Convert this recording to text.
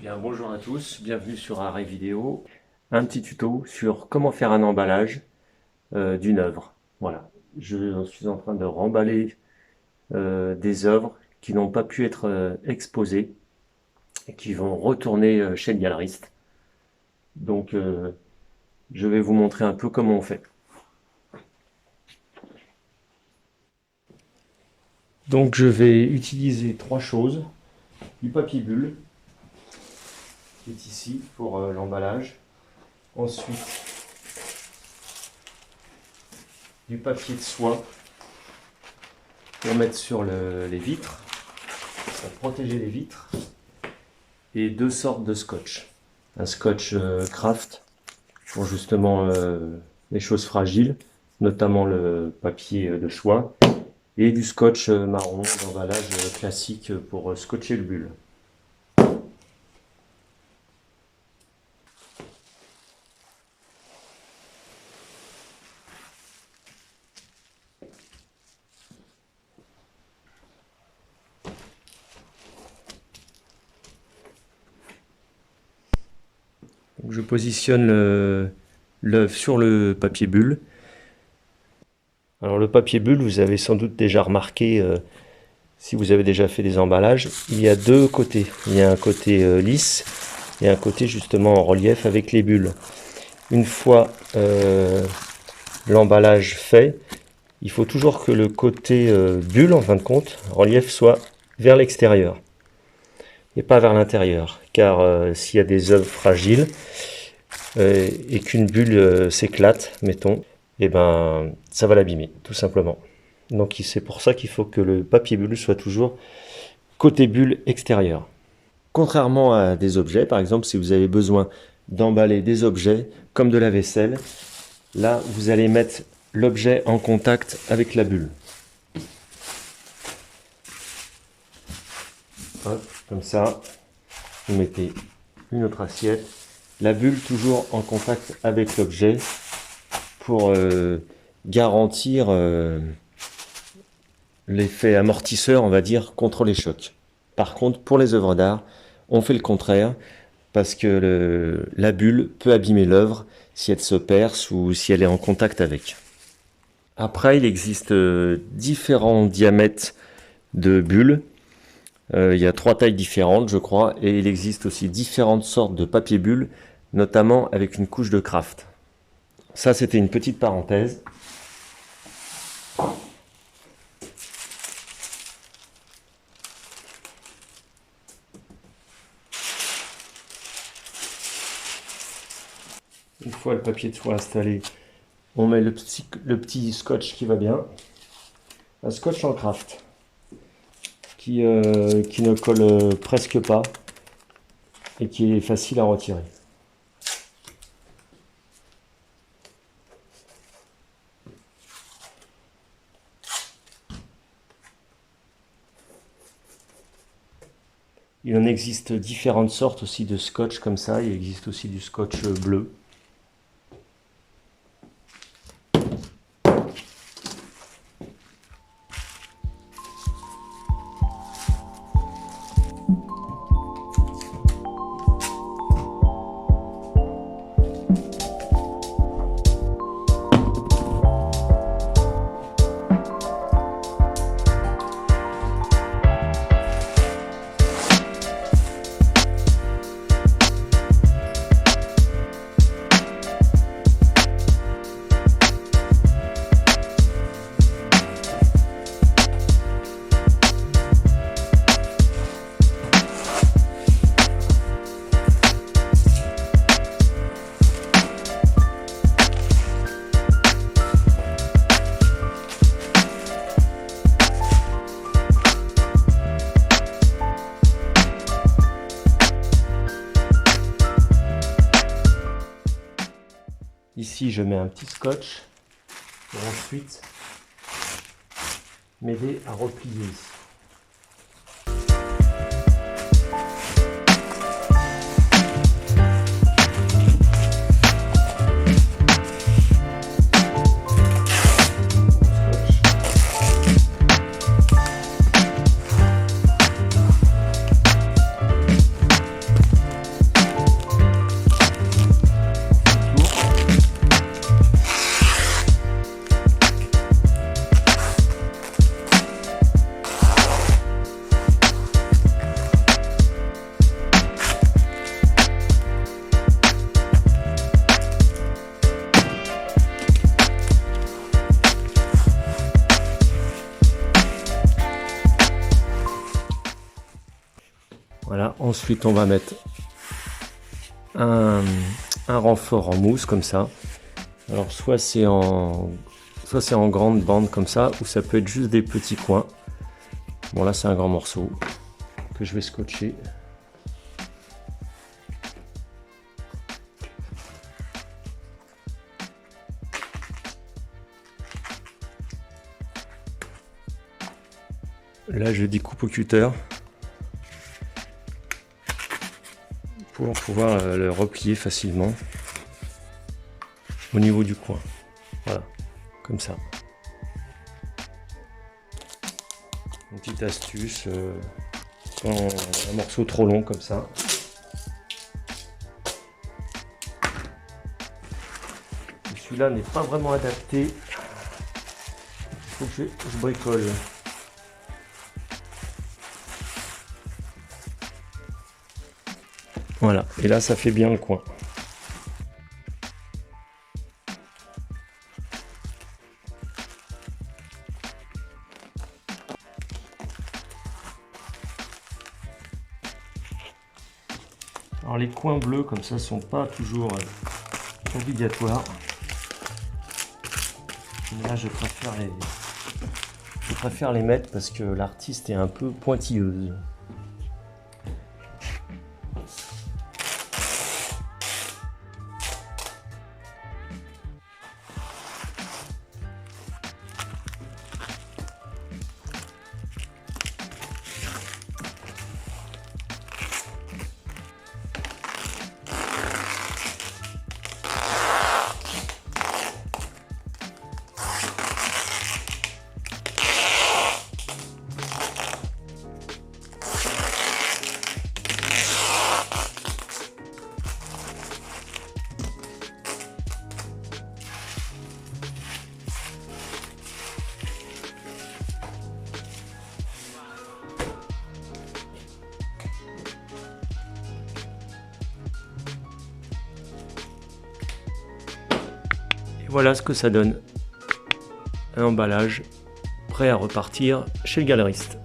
Bien, bonjour à tous, bienvenue sur Arrêt Vidéo. Un petit tuto sur comment faire un emballage d'une œuvre. Voilà, je suis en train de remballer des œuvres qui n'ont pas pu être exposées et qui vont retourner chez le galeriste. Donc, je vais vous montrer un peu comment on fait. Donc, je vais utiliser trois choses. Du papier bulle, qui est ici pour l'emballage. Ensuite, du papier de soie pour mettre sur les vitres, pour protéger les vitres, et deux sortes de scotch. Un scotch craft pour justement les choses fragiles, notamment le papier de soie, et du scotch marron d'emballage classique pour scotcher le bulle. Donc je positionne l'œuvre sur le papier bulle. Alors le papier bulle, vous avez sans doute déjà remarqué, si vous avez déjà fait des emballages, il y a deux côtés. Il y a un côté lisse et un côté justement en relief avec les bulles. Une fois l'emballage fait, il faut toujours que le côté bulle, en fin de compte, relief, soit vers l'extérieur et pas vers l'intérieur. Car s'il y a des œuvres fragiles et qu'une bulle s'éclate, mettons, et ben ça va l'abîmer, tout simplement. Donc c'est pour ça qu'il faut que le papier bulle soit toujours côté bulle extérieur. Contrairement à des objets, par exemple, si vous avez besoin d'emballer des objets comme de la vaisselle, là vous allez mettre l'objet en contact avec la bulle. Hop, comme ça, vous mettez une autre assiette, la bulle toujours en contact avec l'objet pour garantir l'effet amortisseur, on va dire, contre les chocs. Par contre, pour les œuvres d'art, on fait le contraire parce que la bulle peut abîmer l'œuvre si elle se perce ou si elle est en contact avec. Après, il existe différents diamètres de bulles. Il y a trois tailles différentes, je crois, et il existe aussi différentes sortes de papier bulle, notamment avec une couche de craft. Ça, c'était une petite parenthèse. Une fois le papier de soie installé, on met le petit scotch qui va bien. Un scotch en craft qui ne colle presque pas et qui est facile à retirer. Il en existe différentes sortes aussi de scotch comme ça. Il existe aussi du scotch bleu. Ici, je mets un petit scotch pour ensuite m'aider à replier ici. Voilà, ensuite on va mettre un renfort en mousse comme ça. Alors soit c'est en grande bande comme ça, ou ça peut être juste des petits coins. Bon là c'est un grand morceau que je vais scotcher. Là je découpe au cutter pour pouvoir le replier facilement au niveau du coin. Voilà, comme ça. Une petite astuce, un morceau trop long comme ça. Celui-là n'est pas vraiment adapté. Il faut que je bricole. Voilà, et là ça fait bien le coin. Alors les coins bleus comme ça sont pas toujours obligatoires. Mais là je préfère les mettre parce que l'artiste est un peu pointilleuse. Voilà ce que ça donne. Un emballage prêt à repartir chez le galeriste.